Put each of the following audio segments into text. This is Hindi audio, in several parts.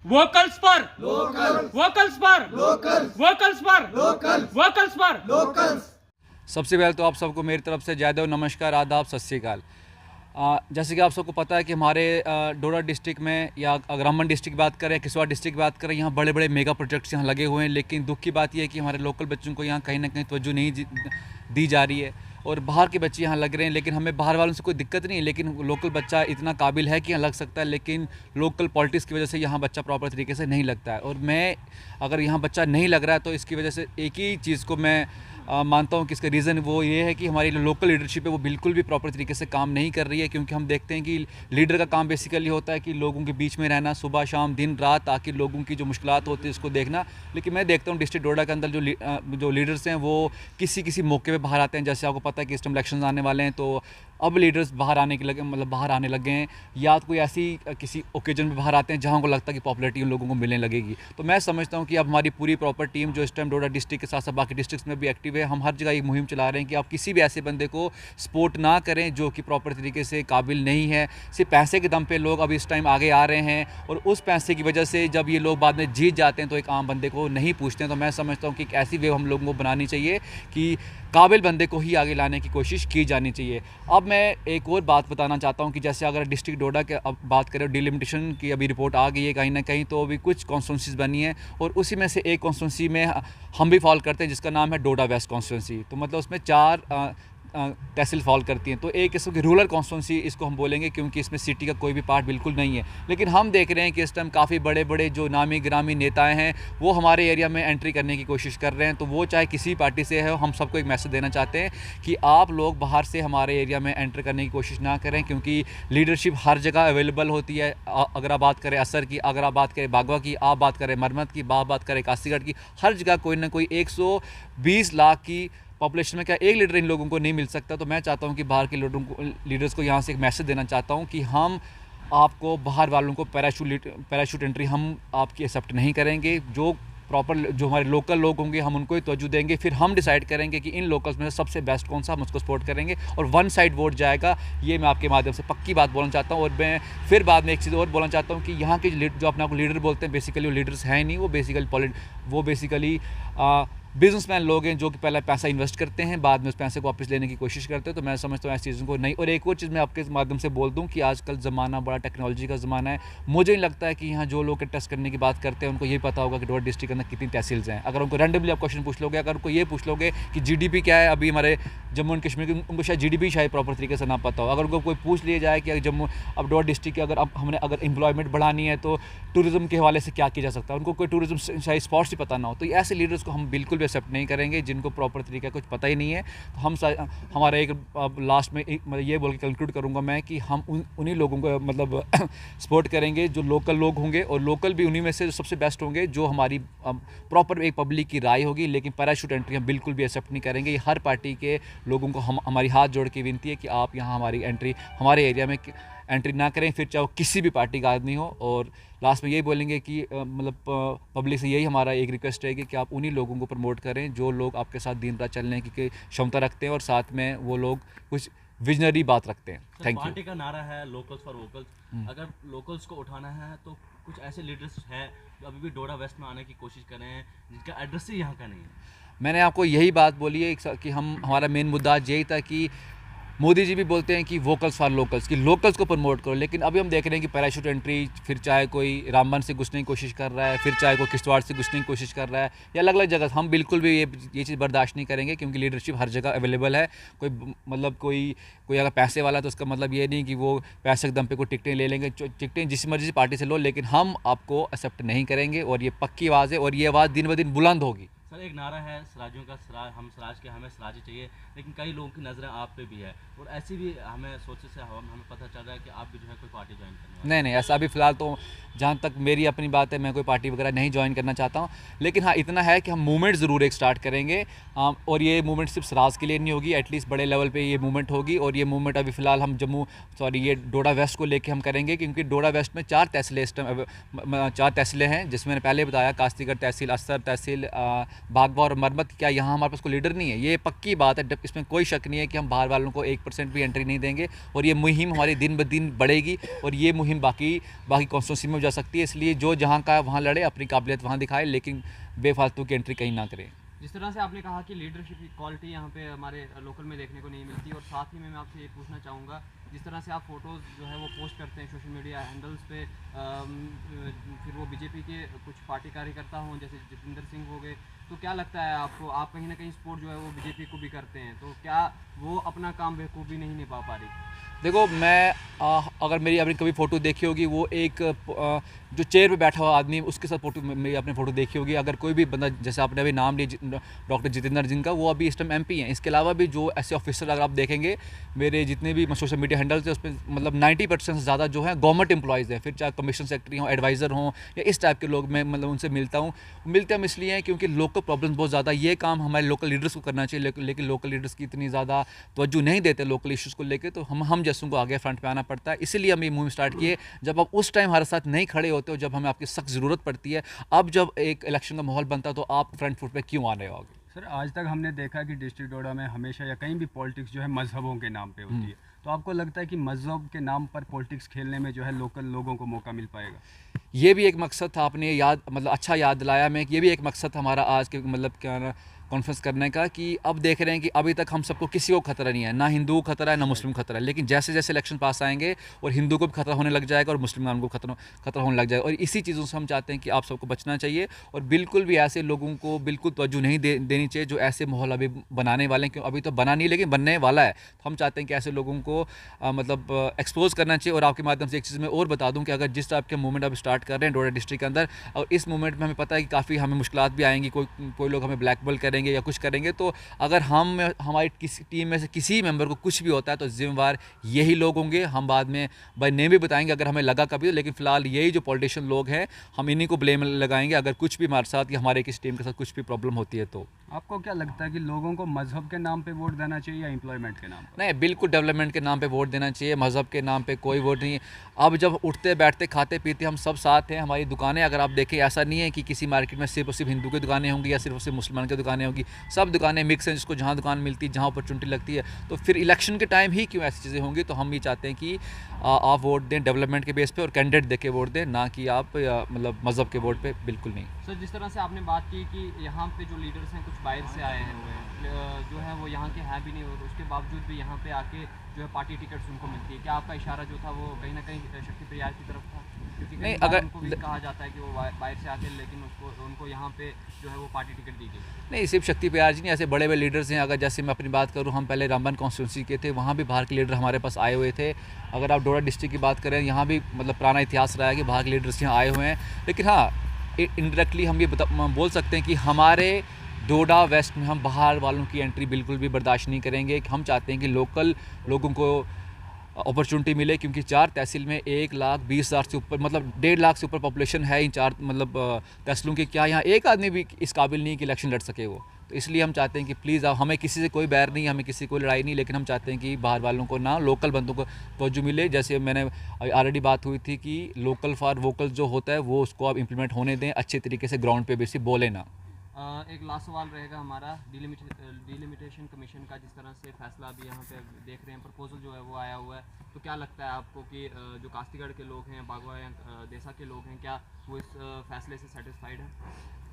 वोकल्स पर लोकल वोकल्स पर लोकल वोकल्स पर लोकल वोकल्स पर लोकल। सबसे पहले तो आप सबको मेरी तरफ से जय देव, नमस्कार, आदाब, सत श्री अकाल। जैसे कि आप सबको पता है कि हमारे डोडा डिस्ट्रिक्ट में या अगर रामबन डिस्ट्रिक्ट की बात करें, किश्तवाड़ डिस्ट्रिक्ट की बात करें, यहाँ बड़े बड़े मेगा प्रोजेक्ट्स यहाँ लगे हुए हैं। लेकिन दुख की बात यह है कि हमारे लोकल बच्चों को यहाँ कहीं ना कहीं तवज्जो नहीं दी जा रही है और बाहर के बच्चे यहाँ लग रहे हैं। लेकिन हमें बाहर वालों से कोई दिक्कत नहीं है, लेकिन लोकल बच्चा इतना काबिल है कि यहाँ लग सकता है, लेकिन लोकल पॉलिटिक्स की वजह से यहाँ बच्चा प्रॉपर तरीके से नहीं लगता है। और मैं अगर यहाँ बच्चा नहीं लग रहा है तो इसकी वजह से एक ही चीज़ को मैं मानता हूँ कि इसका रीज़न वो ये है कि हमारी लोकल लीडरशिप है वो बिल्कुल भी प्रॉपर तरीके से काम नहीं कर रही है। क्योंकि हम देखते हैं कि लीडर का काम बेसिकली होता है कि लोगों के बीच में रहना, सुबह शाम दिन रात, ताकि लोगों की जो मुश्किलात होती है उसको देखना। लेकिन मैं देखता हूँ डिस्ट्रिक्ट डोडा के अंदर जो लीडर्स हैं वो किसी मौके पे बाहर आते हैं। जैसे आपको पता है कि इस टाइम इलेक्शन आने वाले हैं, तो अब लीडर्स बाहर आने के लगे, मतलब बाहर आने लगे हैं, या कोई ऐसी किसी ओकेजन में बाहर आते हैं जहाँ को लगता है कि पॉपुलैरिटी उन लोगों को मिलने लगेगी। तो मैं समझता हूँ कि अब हमारी पूरी प्रॉपर टीम जो इस टाइम डोडा डिस्ट्रिक्ट के साथ साथ बाकी डिस्ट्रिक्ट्स में भी एक्टिव है, हम हर जगह ये मुहिम चला रहे हैं कि आप किसी भी ऐसे बंदे को सपोर्ट ना करें जो कि प्रॉपर तरीके से काबिल नहीं है। सिर्फ पैसे के दम पे लोग अब इस टाइम आगे आ रहे हैं और उस पैसे की वजह से जब ये लोग बाद में जीत जाते हैं तो एक आम बंदे को नहीं पूछते हैं। तो मैं समझता हूँ कि एक ऐसी वेव हम लोगों को बनानी चाहिए कि काबिल बंदे को ही आगे लाने की कोशिश की जानी चाहिए। अब मैं एक और बात बताना चाहता हूँ कि जैसे अगर डिस्ट्रिक्ट डोडा के अब बात करें, डिलिमिटेशन की अभी रिपोर्ट आ गई है कहीं ना कहीं, तो अभी कुछ कॉन्स्टिट्यूंसीज बनी है और उसी में से एक कॉन्स्टिट्यूंसी में हम भी फॉल करते हैं जिसका नाम है डोडा वेस्ट कॉन्स्टिट्यूंसी। तो मतलब उसमें 4 तहसील फॉल करती हैं। तो एक किस्म की रूरल कॉन्स्टिट्यूंसी इसको हम बोलेंगे क्योंकि इसमें सिटी का कोई भी पार्ट बिल्कुल नहीं है। लेकिन हम देख रहे हैं कि इस टाइम काफ़ी बड़े बड़े जो नामी ग्रामी नेताएं हैं वो हमारे एरिया में एंट्री करने की कोशिश कर रहे हैं। तो वो चाहे किसी पार्टी से है, हम सबको एक मैसेज देना चाहते हैं कि आप लोग बाहर से हमारे एरिया में एंटर करने की कोशिश ना करें, क्योंकि लीडरशिप हर जगह अवेलेबल होती है। अगर आप बात करें असर की, अगर आप बात करें बागवा की, आप बात करें मरमत की, बात करें कासीगढ़ की, हर जगह कोई ना कोई 120 लाख की पॉपुलेशन में क्या एक लीडर इन लोगों को नहीं मिल सकता। तो मैं चाहता हूं कि बाहर के लीडर्स को यहां से एक मैसेज देना चाहता हूं कि हम आपको बाहर वालों को पैराशूट एंट्री हम आपकी एक्सेप्ट नहीं करेंगे। जो प्रॉपर जो हमारे लोकल लोग होंगे हम उनको ही तवज्जो देंगे, फिर हम डिसाइड करेंगे कि इन लोकल्स में से सबसे बेस्ट कौन सा, हम उसको सपोर्ट करेंगे और वन साइड वोट जाएगा। ये मैं आपके माध्यम से पक्की बात बोलना चाहता हूँ। और मैं फिर बाद में एक चीज़ और बोलना चाहता हूँ कि यहाँ के जो अपने आपको लीडर बोलते हैं बेसिकली वो लीडर्स हैं ही नहीं, वो बेसिकली बिजनेसमैन लोग हैं जो कि पहले पैसा इन्वेस्ट करते हैं, बाद में उस पैसे को वापस लेने की कोशिश करते हैं। तो मैं समझता हूँ ऐसी चीज़ों को नहीं। और एक और चीज़ मैं आपके माध्यम से बोल दूँ कि आजकल ज़माना बड़ा टेक्नोलॉजी का ज़माना है। मुझे नहीं लगता है कि यहाँ जो लोग टेस्ट करने की बात करते हैं उनको ये पता होगा कि डोडा डिस्ट्रिक्ट के अंदर कितनी तहसील्स हैं। अगर उनको रैंडमली आप क्वेश्चन पूछ लोगे, अगर उनको ये पूछ लोगे कि GDP क्या है अभी हमारे जम्मू एंड कश्मीर की, उनको शायद GDP शायद प्रॉपर तरीके से ना पता हो। अगर उनको कोई पूछ लिया जाए कि जम्मू अब डोडा डिस्ट्रिक्ट की अगर एम्प्लॉयमेंट बढ़ानी है तो टूरिज़्म के हवाले से क्या किया जा सकता है, उनको कोई टूरिज़्म शायद स्पॉट्स ही पता ना हो। तो ऐसे लीडर्स को हम बिल्कुल भी एक्सेप्ट नहीं करेंगे जिनको प्रॉपर तरीका कुछ पता ही नहीं है। तो हम हमारा एक लास्ट में मतलब ये बोल के कंक्लूड करूँगा मैं कि हम उन्हीं लोगों को मतलब सपोर्ट करेंगे जो लोकल लोग होंगे, और लोकल भी उन्हीं में से सबसे बेस्ट होंगे जो हमारी प्रॉपर एक पब्लिक की राय होगी। लेकिन पैराशूट एंट्री हम बिल्कुल भी एक्सेप्ट नहीं करेंगे। ये हर पार्टी के लोगों को हमारी हाथ जोड़ के विनती है कि आप यहाँ हमारी एंट्री हमारे एरिया में एंट्री ना करें, फिर चाहे वो किसी भी पार्टी का आदमी हो। और लास्ट में यही बोलेंगे कि मतलब पब्लिक से यही हमारा एक रिक्वेस्ट रहेगी कि आप उन्हीं लोगों को प्रमोट करें जो लोग आपके साथ दिन रात चलने की क्षमता रखते हैं और साथ में वो लोग कुछ विजनरी बात रखते हैं। Thank you. पार्टी का नारा है लोकल्स फॉर वोकल्स। अगर लोकल्स को उठाना है तो कुछ ऐसे लीडर्स हैं जो अभी भी डोडा वेस्ट में आने की कोशिश कर रहे हैं जिनका एड्रेस ही यहाँ का नहीं है। मैंने आपको यही बात बोली है कि हमारा मेन मुद्दा यही था कि मोदी जी भी बोलते हैं कि वोकल्स फॉर लोकल्स, कि लोकल्स को प्रमोट करो। लेकिन अभी हम देख रहे हैं कि पैराशूट एंट्री, फिर चाहे कोई रामबन से घुसने की कोशिश कर रहा है, फिर चाहे कोई किश्तवाड़ से घुसने की कोशिश कर रहा है, या अलग अलग जगह। हम बिल्कुल भी ये चीज़ बर्दाश्त नहीं करेंगे क्योंकि लीडरशिप हर जगह अवेलेबल है। कोई अगर पैसे वाला है तो उसका मतलब ये नहीं कि वो पैसे के दम पे कोई टिकटें ले लेंगे। टिकटें जिस मर्जी पार्टी से लो, लेकिन हम आपको एक्सेप्ट नहीं करेंगे और ये पक्की आवाज़ है और ये आवाज़ दिन ब दिन बुलंद होगी। सर एक नारा है सराजियों का, हम सराज के, हमें सराज ही चाहिए। लेकिन कई लोगों की नज़रें आप पे भी है और ऐसी भी हमें सोचे से हमें पता चल रहा है कि आप भी जो है कोई पार्टी ज्वाइन करने नहीं, ऐसा अभी फ़िलहाल तो जहाँ तक मेरी अपनी बात है मैं कोई पार्टी वगैरह नहीं ज्वाइन करना चाहता हूँ। लेकिन हाँ इतना है कि हम मूवमेंट ज़रूर एक स्टार्ट करेंगे। और ये मूवमेंट सिर्फ सराज के लिए नहीं होगी, एटलीस्ट बड़े लेवल पे ये मूवमेंट होगी। और ये मूवमेंट अभी फ़िलहाल हम ये डोडा वेस्ट को लेके हम करेंगे, क्योंकि डोडा वेस्ट में 4 तहसीलें इस टाइम 4 तहसीलें हैं, जिसमें मैंने पहले बताया कासीगढ़ तहसील, असर तहसील, भागवा और मरम्मत, क्या यहाँ हमारे पास कोई लीडर नहीं है? ये पक्की बात है, इसमें कोई शक नहीं है कि हम बाहर वालों को 1% भी एंट्री नहीं देंगे और ये मुहिम हमारी दिन ब दिन बढ़ेगी और ये मुहिम बाकी कॉन्स्टिट्यूंसी में जा सकती है। इसलिए जो जहाँ का वहाँ लड़े, अपनी काबिलियत वहाँ दिखाए, लेकिन बेफालतू की एंट्री कहीं ना करें। जिस तरह से आपने कहा कि लीडरशिप की क्वालिटी यहाँ पे हमारे लोकल में देखने को नहीं मिलती, और साथ ही में मैं आपसे ये पूछना चाहूँगा, जिस तरह से आप फोटोज़ जो है वो पोस्ट करते हैं सोशल मीडिया हैंडल्स पे, फिर वो बीजेपी के कुछ पार्टी कार्यकर्ता हों जैसे जितेंद्र सिंह हो गए, तो क्या लगता है आपको, आप कहीं ना कहीं सपोर्ट जो है वो बीजेपी को भी करते हैं, तो क्या वो अपना काम बेखूबी नहीं निभा पा रही? देखो, मैं अगर मेरी आपने कभी फ़ोटो देखी होगी, वो एक जो चेयर पे बैठा हुआ आदमी, उसके साथ फ़ोटो मेरी आपने फ़ोटो देखी होगी। अगर कोई भी बंदा, जैसे आपने अभी नाम लिया डॉक्टर जितेंद्र जिनका, वो अभी इस टाइम एमपी हैं। इसके अलावा भी जो ऐसे ऑफिसर अगर आप देखेंगे, मेरे जितने भी सोशल मीडिया हैंडल्स हैं उसमें मतलब 90% से ज़्यादा जो है गवर्नमेंट एम्प्लॉयज़ हैं, फिर चाहे कमीशन सेक्रेटरी हों, एडवाइज़र हों या इस टाइप के लोग, मैं मतलब उनसे मिलता हूँ। मिलते हम इसलिए हैं क्योंकि लोकल प्रॉब्लम्स बहुत ज़्यादा, ये काम हमारे लोकल लीडर्स को करना चाहिए, लेकिन लोकल लीडर्स की इतनी ज़्यादा तवज्जो नहीं देते लोकल इश्यूज़ को लेकर, तो हम जैसों को आगे फ्रंट पे आना पड़ता है। इसीलिए हम ये मूव स्टार्ट किए। जब आप उस टाइम हमारे साथ नहीं खड़े होते हो, जब हमें आपकी सख्त ज़रूरत पड़ती है, अब जब एक इलेक्शन का माहौल बनता है, तो आप फ्रंट फुट पे क्यों आ रहे हो? सर, आज तक हमने देखा कि डिस्ट्रिक्ट डोडा में हमेशा या कहीं भी पॉलिटिक्स जो है मजहबों के नाम पे होती है, तो आपको लगता है कि मजहब के नाम पर पॉलिटिक्स खेलने में जो है लोकल लोगों को मौका मिल पाएगा? ये भी एक मकसद था, आपने अच्छा याद दिलाया। मैं ये भी एक मकसद था हमारा आज के मतलब क्या कॉन्फ्रेंस करने का, कि अब देख रहे हैं कि अभी तक हम सबको किसी को खतरा नहीं है, ना हिंदू को खतरा है ना मुस्लिम को खतरा है, लेकिन जैसे जैसे इलेक्शन पास आएंगे और हिंदू को भी खतरा होने लग जाएगा और मुस्लिम को खतरा होने लग जाएगा, और इसी चीज़ों से हम चाहते हैं कि आप सबको बचना चाहिए और बिल्कुल भी ऐसे लोगों को बिल्कुल तवज्जो नहीं देनी चाहिए जो ऐसे माहौल अभी बनाने वाले हैं, क्यों अभी तो बना नहीं लेकिन बनने वाला है। तो हम चाहते हैं कि ऐसे लोगों को मतलब एक्सपोज करना चाहिए। और आपके माध्यम से एक चीज़ मैं और बता दूँ कि अगर जिस टाइप के मूवमेंट अब स्टार्ट कर रहे हैं डोडा डिस्ट्रिक्ट के अंदर, और इस मूवमेंट में हमें पता है कि काफ़ी हमें मुश्किलात भी आएंगी, कोई लोग हमें ब्लैकमेल करेंगे या कुछ करेंगे, तो अगर हमारी किसी टीम में से किसी मेंबर को कुछ भी होता है तो जिम्मेवार यही लोग होंगे। हम बाद में बाय नेम भी बताएंगे अगर हमें लगा कभी, लेकिन फिलहाल यही जो पॉलिटिशियन लोग हैं, हम इन्हीं को ब्लेम लगाएंगे अगर कुछ भी हमारे साथ या हमारे किसी टीम के साथ कुछ भी प्रॉब्लम होती है। तो आपको क्या लगता है कि लोगों को मजहब के नाम पे वोट देना चाहिए या एम्प्लॉयमेंट के नाम पर? नहीं, बिल्कुल डेवलपमेंट के नाम पे वोट देना चाहिए, मज़हब के नाम पे कोई वोट नहीं। अब जब उठते बैठते खाते पीते हम सब साथ हैं, हमारी दुकानें अगर आप देखें, ऐसा नहीं है कि किसी मार्केट में सिर्फ और सिर्फ हिंदू की दुकानें होंगी या सिर्फ और सिर्फ मुसलमान की दुकानें होंगी, सब दुकानें मिक्स हैं, जिसको जहाँ दुकान मिलती है, जहाँ अपॉर्चुनिटी लगती है। तो फिर इलेक्शन के टाइम ही क्यों ऐसी चीज़ें होंगी? तो हम ये चाहते हैं कि आप वोट दें डेवलपमेंट के बेस पे और कैंडिडेट दे के वोट दें, ना कि आप मतलब मज़हब के वोट पे, बिल्कुल नहीं। सर, जिस तरह से आपने बात की कि यहाँ पे जो लीडर्स हैं कुछ बाहर से आए हैं, जो है वो यहाँ के हैं भी नहीं, और उसके बावजूद भी यहाँ पे आके जो है पार्टी टिकट्स उनको मिलती है, क्या आपका इशारा जो था वो कहीं ना कहीं शक्ति परिवार की तरफ था? क्योंकि नहीं, कई बार अगर उनको भी कहा जाता है कि वो बाहर से आके, लेकिन उनको यहाँ पे जो है वो पार्टी टिकट दी गई। नहीं, सिर्फ शक्ति प्रयाग जी नहीं, ऐसे बड़े बड़े लीडर्स हैं। अगर जैसे मैं अपनी बात करूं, हम पहले रामबन कॉन्स्टिट्यूंसी के थे, वहाँ भी बाहर के लीडर हमारे पास आए हुए थे। अगर आप डोडा डिस्ट्रिक्ट की बात करें, यहाँ भी मतलब पुराना इतिहास रहा है कि बाहर के लीडर्स यहाँ आए हुए हैं। लेकिन हाँ, इनडायरेक्टली हम ये बोल सकते हैं कि हमारे डोडा वेस्ट में हम बाहर वालों की एंट्री बिल्कुल भी बर्दाश्त नहीं करेंगे। हम चाहते हैं कि लोकल लोगों को अपॉर्चुनिटी मिले, क्योंकि 4 तहसील में 1,20,000 से ऊपर, मतलब 1.5 लाख से ऊपर पॉपुलेशन है इन 4 मतलब तहसीलों की। क्या यहाँ एक आदमी भी इस काबिल नहीं कि इलेक्शन लड़ सके वो? तो इसलिए हम चाहते हैं कि प्लीज़ आप, हमें किसी से कोई बैर नहीं, हमें किसी कोई लड़ाई नहीं, लेकिन हम चाहते हैं कि बाहर वालों को ना, लोकल बंदों को तवज्जो मिले। जैसे मैंने ऑलरेडी बात हुई थी कि लोकल फॉर वोकल जो होता है वो उसको आप इम्प्लीमेंट होने दें अच्छे तरीके से, ग्राउंड पे बेसिक बोले ना। एक लास्ट सवाल रहेगा हमारा, डिलिमिटेशन कमीशन का जिस तरह से फैसला अभी यहाँ पे देख रहे हैं, प्रपोजल जो है वो आया हुआ है, तो क्या लगता है आपको कि जो कास्तीगढ़ के लोग हैं, बागवा या देसा के लोग हैं, क्या वो इस फैसले से सेटिस्फाइड हैं?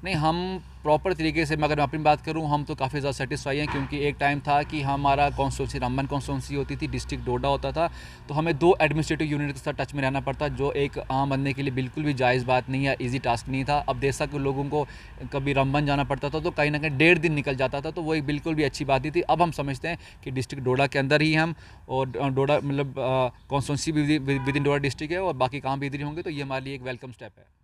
नहीं, हम प्रॉपर तरीके से, मैं अगर अपनी बात करूं, हम तो काफ़ी ज़्यादा सेटिस्फाई हैं, क्योंकि एक टाइम था कि हमारा कॉन्स्टिट्यूंसी रामबन कॉन्स्टिट्यूंसी होती थी, डिस्ट्रिक्ट डोडा होता था, तो हमें 2 एडमिनिस्ट्रेटिव यूनिट के साथ टच में रहना पड़ता, जो एक आम बंदे के लिए बिल्कुल भी जायज़ बात नहीं है, ईजी टास्क नहीं था। अब देसा के लोगों को कभी रामबन जाना पड़ता था तो कहीं ना कहीं 1.5 दिन निकल जाता था, तो वो एक बिल्कुल भी अच्छी बात नहीं थी। अब हम समझते हैं कि डिस्ट्रिक्ट डोडा के अंदर ही हम, और डोडा मतलब कॉन्स्टिट्यूंसी भी विद इन डोडा डिस्ट्रिक्ट है और बाकी काम भी इधर ही होंगे, तो ये हमारे लिए एक वेलकम स्टेप है।